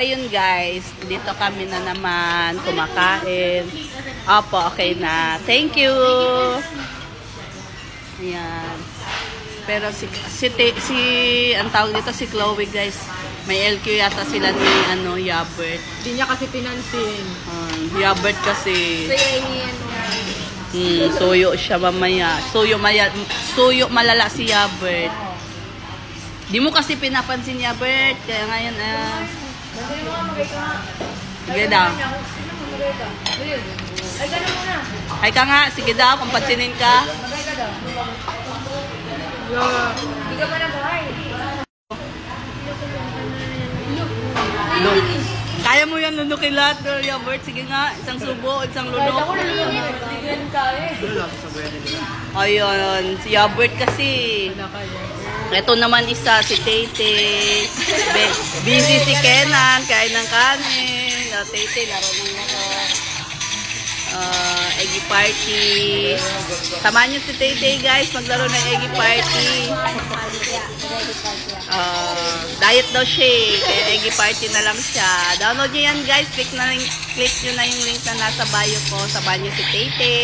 Ayun guys, dito kami na naman kumakain. Opo, okay na. Thank you. Ayan. Pero ang tawag dito si Chloe guys. May LQ yata sila ni Yabert. Hindi niya kasi pinansin. Yabert kasi. So, suyo siya mamaya. Suyo malala si Yabert. Di mo kasi pinapansin Yabert. Kaya ngayon sige daw. Ay, gano'n muna. Ay ka nga. Sige daw kung pansinin ka. Magay ka daw. Hindi ka pa nag-hi. Kaya mo yan lunukin lahat, Yabert. Sige nga, isang subo, isang lunok. Ako naliligan ka eh. Ayun, si Yabert kasi. Ito naman isa, si Tete. Busy si Kenan, kain ng kanin. Tete, laro ng laro. Eggy party. Samahan nyo si Tete guys, maglaro ng eggy party. Diet daw siya eh. Kaya eggy party na lang siya. Download nyo yan guys. Click nyo na yung link na nasa bio ko. Samahan nyo si Tete.